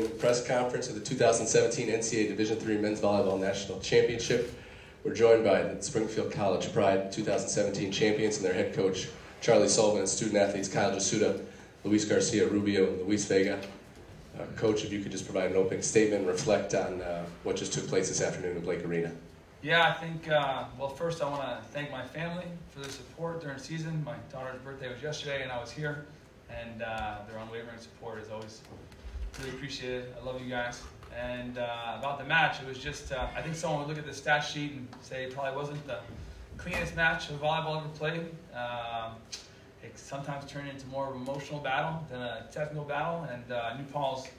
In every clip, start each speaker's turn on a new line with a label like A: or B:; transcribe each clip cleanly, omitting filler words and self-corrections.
A: opening press conference of the 2017 NCAA Division III Men's Volleyball National Championship. We're joined by the Springfield College Pride 2017 champions and their head coach, Charlie Sullivan, and student athletes Kyle Jasuta, Luis Garcia Rubio, and Luis Vega. Coach, if you could just provide an opening statement and reflect on what just took place this afternoon in Blake Arena.
B: Yeah, I think, well, first I want to thank my family for their support during the season. My daughter's birthday was yesterday and I was here, and their unwavering support is always really appreciated. I love you guys. And about the match, it was just, I think someone would look at the stat sheet and say it probably wasn't the cleanest match of volleyball ever played. It sometimes turned into more of an emotional battle than a technical battle, and New Paltz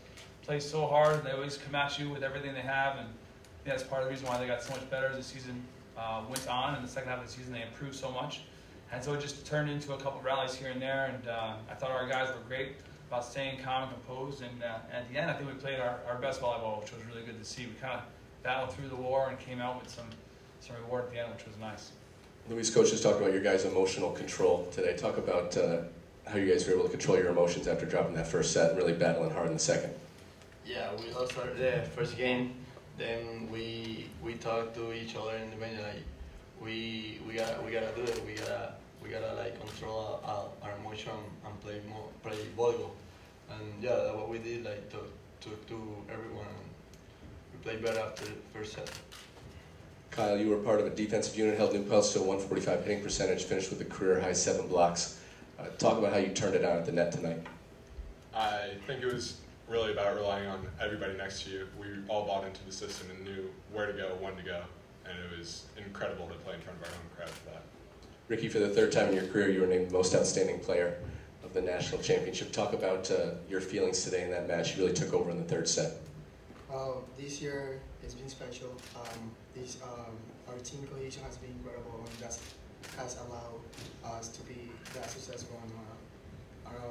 B: plays so hard. They always come at you with everything they have, and that's part of the reason why they got so much better as the season went on. In the second half of the season, they improved so much. And so it just turned into a couple of rallies here and there, and I thought our guys were great about staying calm and composed. And at the end, I think we played our best volleyball, which was really good to see. We kind of battled through the war and came out with some reward at the end, which was nice.
A: Luis, coach just talked about your guys' emotional control today. Talk about how you guys were able to control your emotions after dropping that first set and really battling hard in the second.
C: Yeah, we lost the first game. Then we talked to each other in the bench like we gotta do it. We gotta like control our emotion and play volleyball. And yeah, that's what we did. Like to everyone. We played better after the first set.
A: Kyle, you were part of a defensive unit, held New Paltz to a 145 hitting percentage, finished with a career-high 7 blocks. Talk about how you turned it on at the net tonight.
D: I think it was really about relying on everybody next to you. We all bought into the system and knew where to go, when to go, and it was incredible to play in front of our home crowd for that.
A: Ricky, for the third time in your career, you were named Most Outstanding Player of the National Championship. Talk about your feelings today in that match. You really took over in the third set.
E: This year has been special. Our team cohesion has been incredible, and that has allowed us to be that successful. And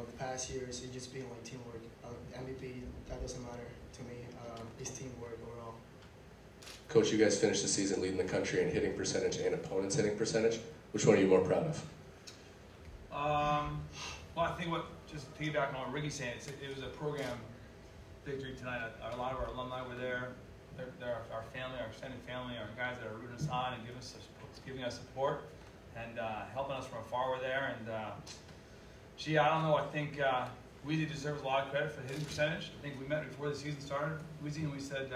E: the past years, it's just been like teamwork. MVP, that doesn't matter to me. It's teamwork overall.
A: Coach, you guys finished the season leading the country in hitting percentage and opponents' hitting percentage. Which one are you more proud of?
B: Well, I think just to piggyback on what Ricky's saying, it was a program victory tonight. A lot of our alumni were there. They're our family, our extended family, our guys that are rooting us on and giving us support and helping us from afar were there. And gee, I don't know. I think Weezy deserves a lot of credit for the hitting percentage. I think we met before the season started, Weezy, and we said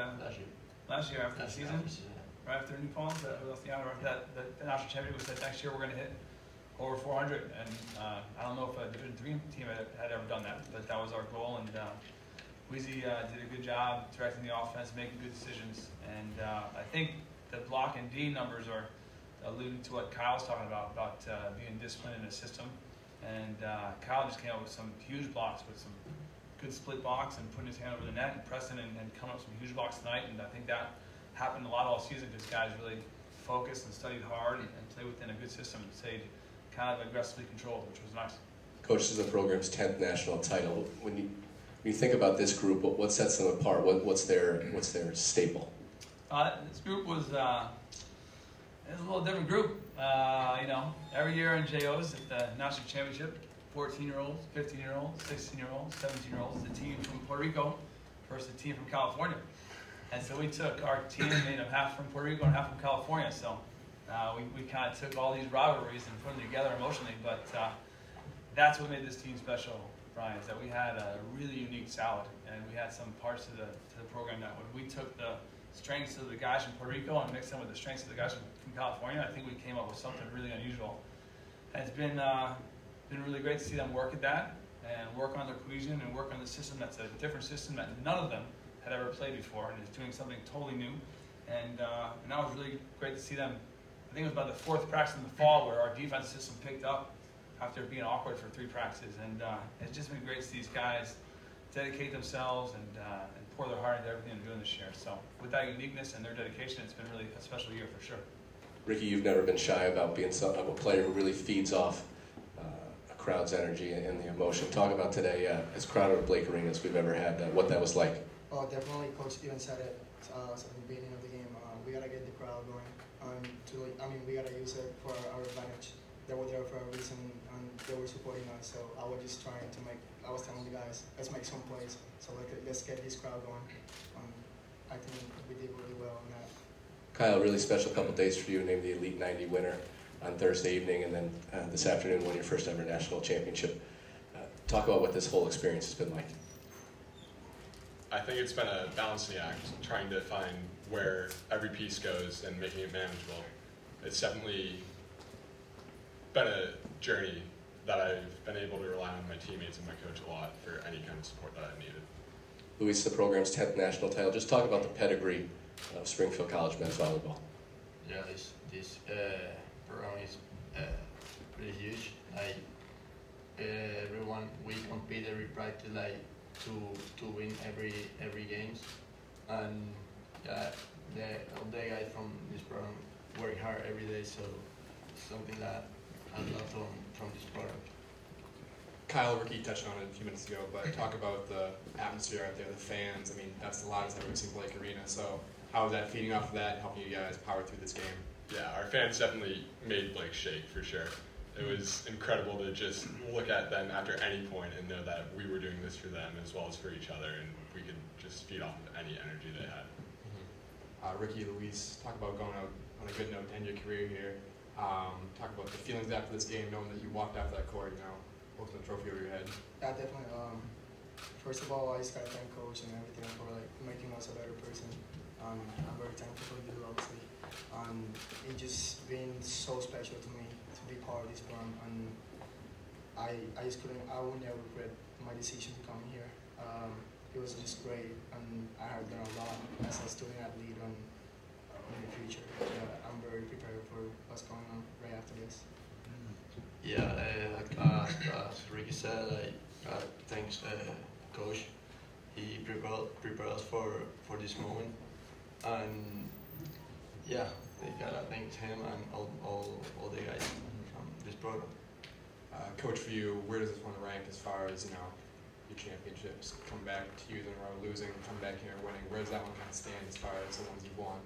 B: last year after the season, right after New Paltz, the national champion, we said next year we're going to hit over 400. And I don't know if a Division III team had ever done that, but that was our goal. And Weezy did a good job directing the offense, making good decisions. And I think the block and D numbers are alluding to what Kyle's talking about being disciplined in the system. And Kyle just came up with some huge blocks with some good split blocks and putting his hand over the net and pressing and coming up with some huge blocks tonight. And I think that happened a lot all season because guys really focused and studied hard and played within a good system and stayed kind of aggressively controlled, which was nice.
A: Coach, this is the program's 10th national title. When you think about this group, what sets them apart? What's their staple?
B: This group was it's a little different group. Every year in JOs at the national championship, 14-year-olds, 15-year-olds, 16-year-olds, 17-year-olds, the team from Puerto Rico versus the team from California. And so we took our team, made them half from Puerto Rico and half from California. So we kind of took all these rivalries and put them together emotionally. But that's what made this team special, Brian, is that we had a really unique salad. And we had some parts to the program that when we took the strengths of the guys from Puerto Rico and mixed them with the strengths of the guys from California, I think we came up with something really unusual. And it's been really great to see them work at that and work on their cohesion and work on the system that's a different system that none of them had ever played before and is doing something totally new. And that was really great to see them. I think it was about the 4th practice in the fall where our defense system picked up after being awkward for 3 practices. And it's just been great to see these guys dedicate themselves and pour their heart into everything they're doing this year. So with that uniqueness and their dedication, it's been really a special year for sure.
A: Ricky, you've never been shy about being a player who really feeds off a crowd's energy and the emotion. Talk about today, as crowded a Blake Arena as we've ever had, what that was like.
E: Oh, definitely. Coach even said it at the beginning of the game. We gotta get the crowd going. We gotta use it for our advantage. they were there for a reason and they were supporting us. So I was just trying to I was telling the guys, let's make some plays. So let's get this crowd going. I think we did really well on that.
A: Kyle, really special couple days for you, named the Elite 90 winner on Thursday evening, and then this afternoon won your first ever national championship. Talk about what this whole experience has been like.
D: I think it's been a balancing act, trying to find where every piece goes and making it manageable. It's definitely been a journey that I've been able to rely on my teammates and my coach a lot for any kind of support that I've needed.
A: Luis, the program's 10th national title. Just talk about the pedigree of Springfield College men's volleyball.
C: Yeah, this program is pretty huge. Like everyone, we compete every practice like to win every games, and yeah, all the guys from this program work hard every day. So it's something that I love from this program.
F: Kyle, Ricky touched on it a few minutes ago, but talk about the atmosphere out there, the fans. I mean, that's the loudest I've ever seen Blake Arena. So how is that feeding off of that and helping you guys power through this game?
D: Yeah, our fans definitely made Blake shake for sure. It was incredible to just look at them after any point and know that we were doing this for them as well as for each other, and we could just feed off of any energy they had.
F: Ricky, Luis, talk about going out on a good note to end your career here. Talk about the feelings after this game, knowing that you walked off that court, holding the trophy over your head.
E: Yeah, definitely. First of all, I just gotta thank coach and everything for making us a better person. I'm very thankful for you, obviously. It just been so special to me to be part of this program, and I would never regret my decision to come here. It was just great, and I have done a lot as a student athlete in the future. I'm very prepared for what's going on right after this.
C: Yeah, as Ricky said, thanks coach. He prepared us for this moment, and yeah, we gotta thank him and all the guys from this program.
F: Coach, for you, where does this one rank as far as your championships? Come back to you in a row, losing, come back here winning. Where does that one kind of stand as far as the ones you've won?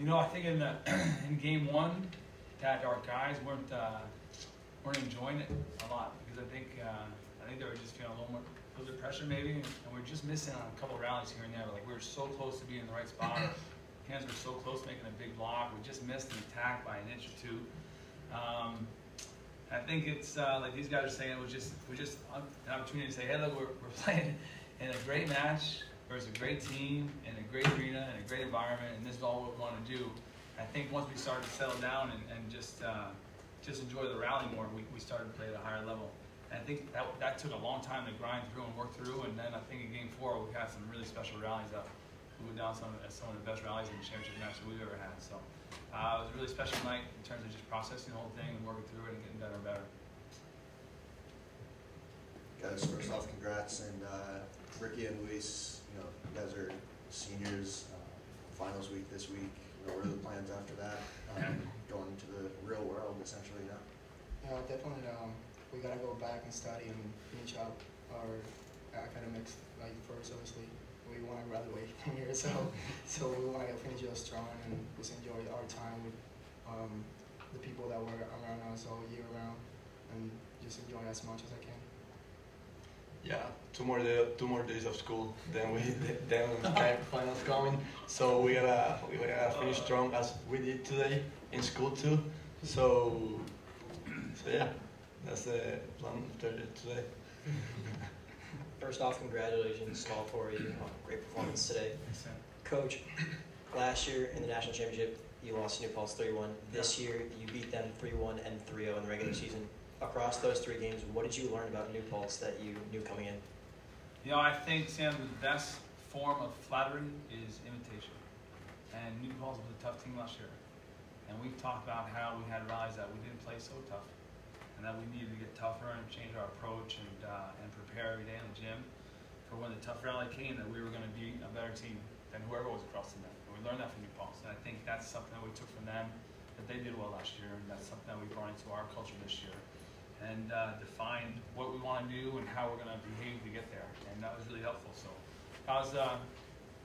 B: I think in game one, that our guys weren't enjoying it a lot, because I think they were just feeling a little bit of pressure maybe, and we're just missing on a couple of rallies here and there. Like we were so close to being in the right spot. Hands were so close to making a big block. We just missed an attack by an inch or two. I think it's like these guys are saying, we're just an opportunity to say, hey, look, we're playing in a great match versus a great team in a great arena and a great environment, and this is all we want to do. I think once we started to settle down and just enjoy the rally more, we started to play at a higher level. And I think that took a long time to grind through and work through, and then I think in game 4 we had some really special rallies that moved down some of the best rallies in the championship match that we've ever had. So it was a really special night in terms of just processing the whole thing and working through it and getting better and better.
G: Guys, first off, congrats, and Ricky and Luis, you guys are seniors, finals week this week. What are the plans after that? Going into the real world, essentially, now?
E: Yeah, definitely. We gotta go back and study and finish up our academics. First, obviously, we want to graduate from here, so we want to finish it strong and just enjoy our time with the people that were around us all year round, and just enjoy as much as I can.
C: Yeah, two more days of school, then finals coming. So we gotta finish strong as we did today in school too. So yeah, that's the plan after today.
H: First off, congratulations to all 4 of you. Great performance today. Coach, last year in the national championship, you lost to New Paltz 3-1. This year, you beat them 3-1 and 3-0 in the regular season. Across those 3 games, what did you learn about New Paltz that you knew coming in?
B: I think, Sam, the best form of flattery is imitation. And New Paltz was a tough team last year. And we've talked about how we had rallies that we didn't play so tough, and that we needed to get tougher and change our approach and prepare every day in the gym for when the tough rally came, that we were going to be a better team than whoever was across the net. And we learned that from New Paltz, and I think that's something that we took from them, that they did well last year, and that's something that we brought into our culture this year, and defined what we want to do and how we're going to behave to get there, and that was really helpful. So that was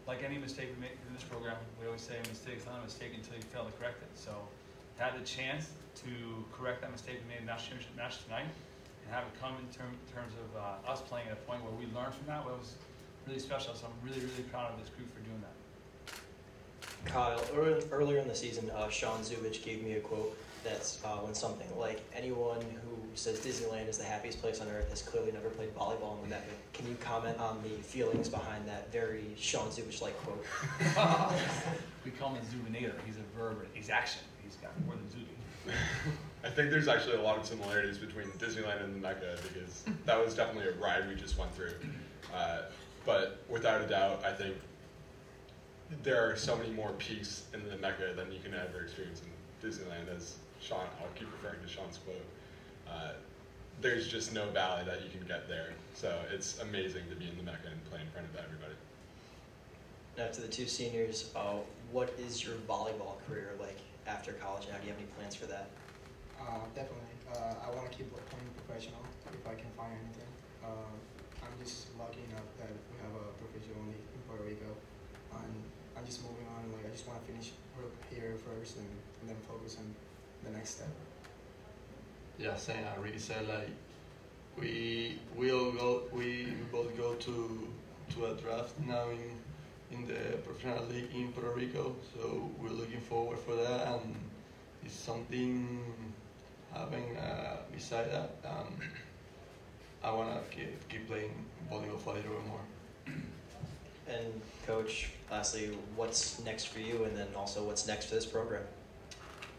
B: like any mistake we make in this program, we always say a mistake is not a mistake until you fail to correct it. So to have the chance to correct that mistake we made in the national championship match tonight, and have it come in terms of us playing at a point where we learned from that, was really special. So I'm really, really proud of this group for doing that.
H: Kyle, earlier in the season, Sean Zubich gave me a quote that's went something like, anyone who says Disneyland is the happiest place on earth has clearly never played volleyball in the Mecca. Can you comment on the feelings behind that very Sean Zubich-like quote?
B: We call him a Zubinator. He's a verb, he's action. He's got more than Zubi.
D: I think there's actually a lot of similarities between Disneyland and the Mecca, because that was definitely a ride we just went through. But without a doubt, I think there are so many more peaks in the Mecca than you can ever experience in Disneyland. As Sean, I'll keep referring to Sean's quote. There's just no valley that you can get there. So it's amazing to be in the Mecca and play in front of everybody.
H: Now, to the two seniors, what is your volleyball career like after college? Now, do you have any plans for that?
E: Definitely. I want to keep playing professional if I can find anything. I'm just lucky enough that we have a professional league in Puerto Rico. And I'm just moving on. Like, I just want to finish here first and then focus on the next step.
C: Yeah, saying Ricky said, like we both go to a draft now in the professional league in Puerto Rico, so we're looking forward for that, and it's something having beside that. I want to keep playing volleyball for a little bit more.
H: And Coach, lastly, what's next for you, and then also what's next for this program?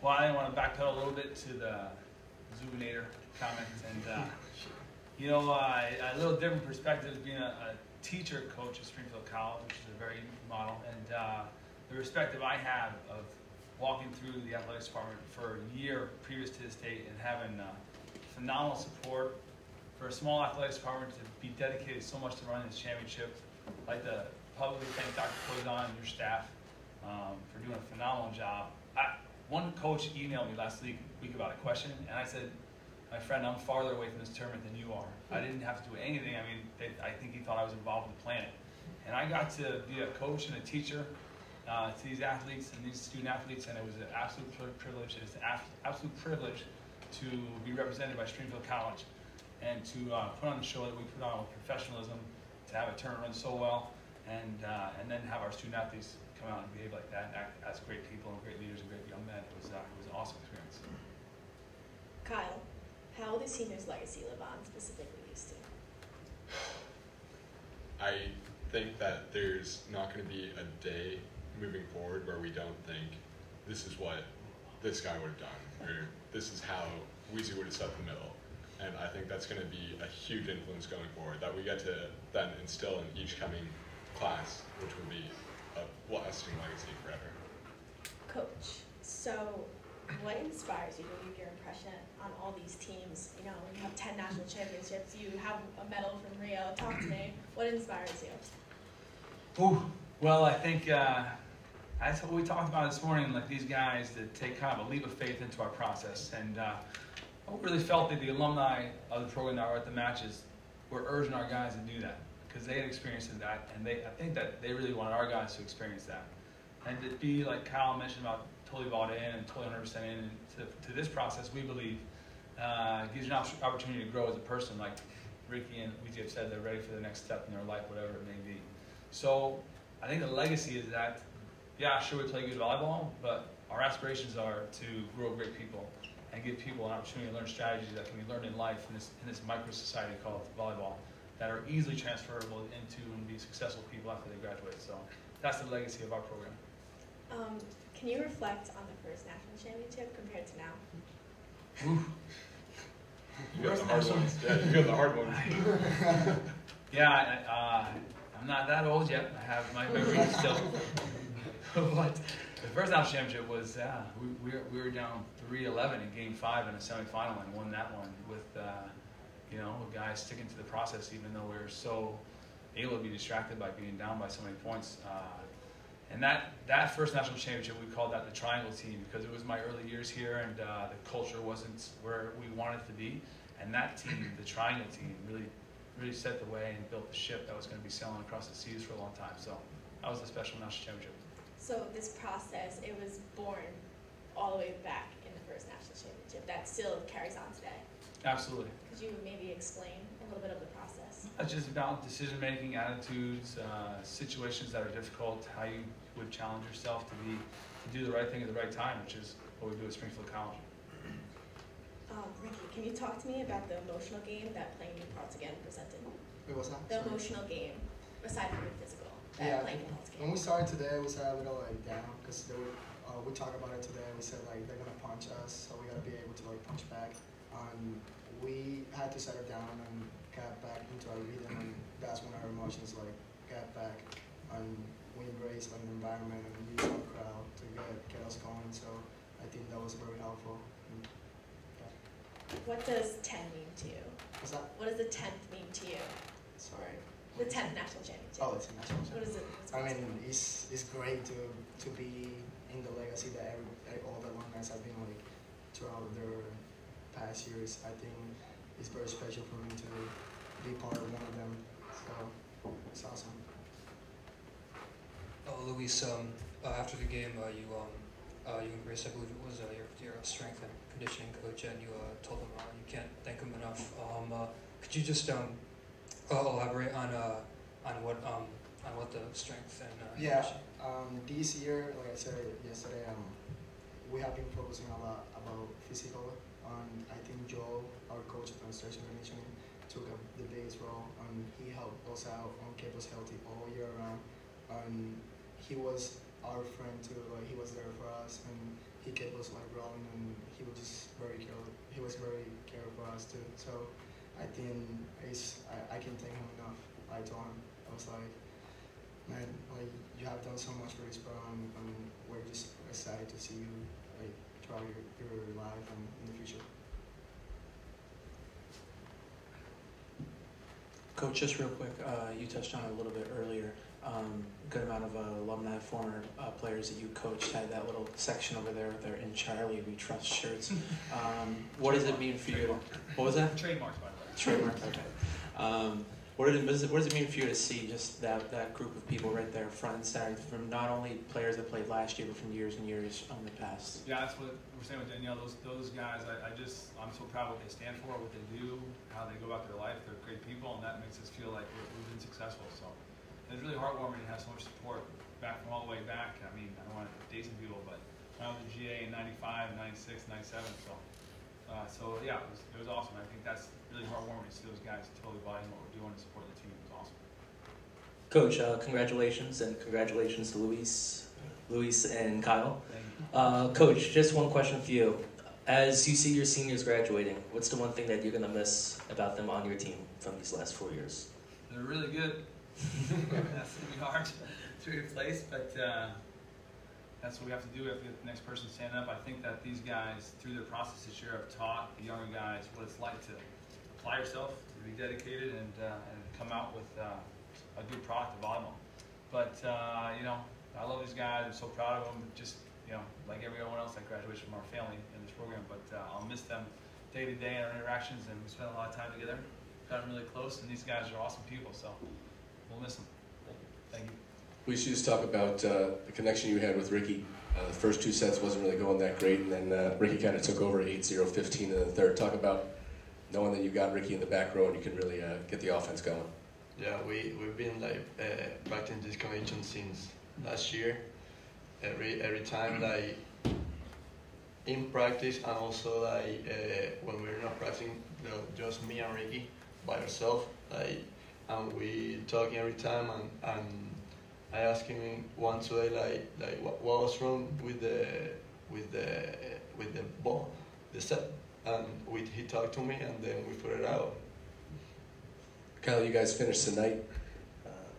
B: Well, I want to backpedal a little bit to the Zubinator comment, and you know, a little different perspective being a teacher coach at Springfield College, which is a very unique model, and the perspective I have of walking through the athletics department for a year previous to this date and having phenomenal support for a small athletics department to be dedicated so much to running this championship. I'd like to publicly thank Dr. Cozon and your staff for doing a phenomenal job. One coach emailed me last week about a question, and I said, my friend, I'm farther away from this tournament than you are. I didn't have to do anything. I mean, I think he thought I was involved with the planet. And I got to be a coach and a teacher to these athletes and these student athletes, and it was an absolute privilege. It's an absolute privilege to be represented by Springfield College and to put on the show that we put on with professionalism, to have a tournament run so well, and then have our student athletes come out and behave like that, and act as great people and great leaders and great young men. It was an awesome experience.
I: Kyle, how will the seniors' legacy live on, specifically these two?
D: I think that there's not going to be a day moving forward where we don't think this is what this guy would have done, or this is how Weezy would have set the middle. And I think that's going to be a huge influence going forward that we get to then instill in each coming class, which will be a lasting legacy forever.
I: Coach, so what inspires you to leave your impression on all these teams? You know, you have 10 national championships, you have a medal from Rio. Talk to me. What inspires you?
B: Ooh, well, I think that's what we talked about this morning, like these guys that take kind of a leap of faith into our process. And I really felt that the alumni of the program that were at the matches were urging our guys to do that, because they had experienced that, and I think that they really wanted our guys to experience that. And to be, like Kyle mentioned, about totally bought in and totally 100% in to this process, we believe gives you an opportunity to grow as a person. Like Ricky and Weezy have said, they're ready for the next step in their life, whatever it may be. So I think the legacy is that, yeah, sure, we play good volleyball, but our aspirations are to grow great people and give people an opportunity to learn strategies that can be learned in life in this micro society called volleyball, that are easily transferable into and be successful people after they graduate. So that's the legacy of our program.
I: Can you reflect on the first national championship compared to now?
B: Ooh.
D: You got the hard ones. Yeah, you got the hard ones.
B: Yeah, I'm not that old yet. I have my memory still. But the first national championship was, we were down 3-11 in Game 5 in a semifinal and won that one with, you know, guys sticking to the process even though we were so able to be distracted by being down by so many points. And that first national championship, we called that the Triangle team because it was my early years here and the culture wasn't where we wanted it to be. And that team, the Triangle team, really set the way and built the ship that was going to be sailing across the seas for a long time. So that was a special national championship.
I: So this process, it was born all the way back in first national championship that still carries on today.
B: Absolutely.
I: Could you maybe explain a little bit of the process?
B: It's just about decision-making, attitudes, situations that are difficult, how you would challenge yourself to do the right thing at the right time, which is what we do at Springfield College.
I: Ricky, can you talk to me about the emotional game that playing New Paltz again presented?
E: Wait, what's that?
I: The
E: Sorry.
I: emotional game, aside from the physical, that
E: Yeah,
I: playing New Paltz
E: when
I: game.
E: we started today, we started a little like down because we talked about it today. We said like they're gonna punch us, so we gotta be able to like punch back. We had to settle down and get back into our rhythm, and that's when our emotions like got back. And we embraced like the environment and used our crowd to get us going. So I think that was very helpful. And, yeah.
I: What does 10 mean to you?
E: What's that?
I: What does the 10th mean to you?
E: Sorry.
I: The 10th national championship.
E: Oh, it's a national
I: What is it?
E: I mean, it's great to be in the legacy that all the alumni have been like throughout their past years. I think it's very special for me to be part of one of them. So it's awesome.
J: Luis, after the game, you embraced, I believe it was your strength and conditioning coach, and you told him you can't thank him enough. Could you just elaborate on what the strength and
E: Yeah, this year, like I said yesterday, we have been focusing a lot about physical. I think Joe, our coach of strength and conditioning, took the biggest role, and he helped us out and kept us healthy all year round. And he was our friend too. Like he was there for us, and he kept us like rolling, and he was just very careful. He was very careful for us too. So I think I can thank him enough. I told him, I was like, man, like you have done so much for this program, and we're just excited to see you like throughout your life and in the future.
K: Coach, just real quick, you touched on it a little bit earlier. Good amount of alumni, former players that you coached had that little section over there with their "In Charlie We Trust" shirts. What does it mean for you? What was that?
B: Trademarks, by the way.
K: Trademark. Okay. What does it mean for you to see just that group of people right there, front and center, from not only players that played last year, but from years and years in the past?
B: Yeah, that's what we're saying with Danielle. Those guys, I'm so proud of what they stand for, what they do, how they go about their life. They're great people, and that makes us feel like we've been successful. So it's really heartwarming to have so much support back from all the way back. I mean, I don't want to date some people, but when I was in GA in 95, 96, 97, so yeah, it was awesome. I think that's really heartwarming to see those guys totally buying what we're doing to support the team. It was awesome.
L: Coach, congratulations, and congratulations to Luis and Kyle. Coach, just one question for you. As you see your seniors graduating, what's the one thing that you're going to miss about them on your team from these last 4 years?
B: They're really good. That's going to be hard to replace, but that's what we have to do. We have to get the next person to stand up. I think that these guys, through their process this year, have taught the younger guys what it's like to apply yourself, to be dedicated, and come out with a good product of volleyball. But I love these guys. I'm so proud of them. Just like everyone else, I graduated from our family in this program. But I'll miss them day to day in our interactions, and we spent a lot of time together. Gotten really close, and these guys are awesome people. So we'll miss them. Thank you.
A: We should just talk about the connection you had with Ricky. The first two sets wasn't really going that great, and then Ricky kind of took over 8-0, 15 in the third. Talk about knowing that you got Ricky in the back row and you can really get the offense going.
C: Yeah, we've been like practicing this connection since last year. Every time like in practice, and also like when we're not practicing, just me and Ricky by ourselves, like, and we talking every time, and I asked him once today like what was wrong with the ball, the set, and he talked to me, and then we put it out.
A: Kyle, you guys finished tonight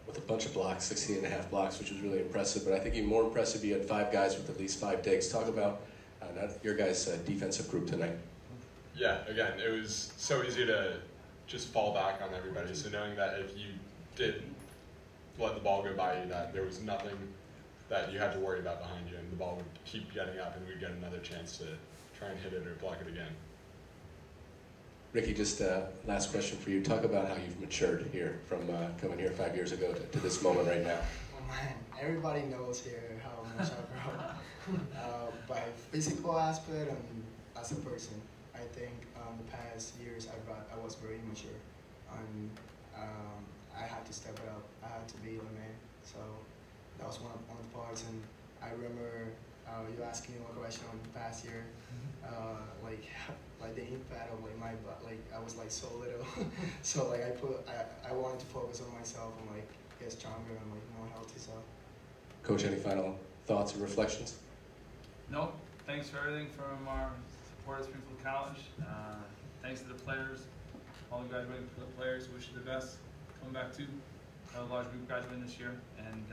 A: with a bunch of blocks, 16.5 blocks, which was really impressive. But I think even more impressive, you had 5 guys with at least 5 digs. Talk about your guys' defensive group tonight.
D: Yeah, again, it was so easy to just fall back on everybody. So knowing that if you did let the ball go by you, that there was nothing that you had to worry about behind you, and the ball would keep getting up, and we'd get another chance to try and hit it or block it again.
A: Ricky, just last question for you. Talk about how you've matured here from coming here 5 years ago to this moment right now.
E: Oh man, everybody knows here how much I've grown. By physical aspect and as a person. I think the past years I was very immature, and I had to step it up. I had to be a man. So that was one of the parts. And I remember you asking me one question on the past year, like the impact of like my like I was like so little, so like I wanted to focus on myself and like get stronger and like more healthy. So,
A: Coach, any final thoughts or reflections?
B: No, thanks for everything from our support at Springfield College. Thanks to the players, all the graduating players. Wish you the best. Come back to a large group graduating this year, and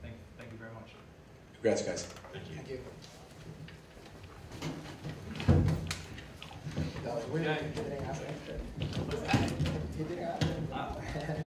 B: thank you very much.
A: Congrats, guys.
D: Thank you.
E: thank you. That was weird.
B: Okay.
E: He didn't answer. He didn't answer.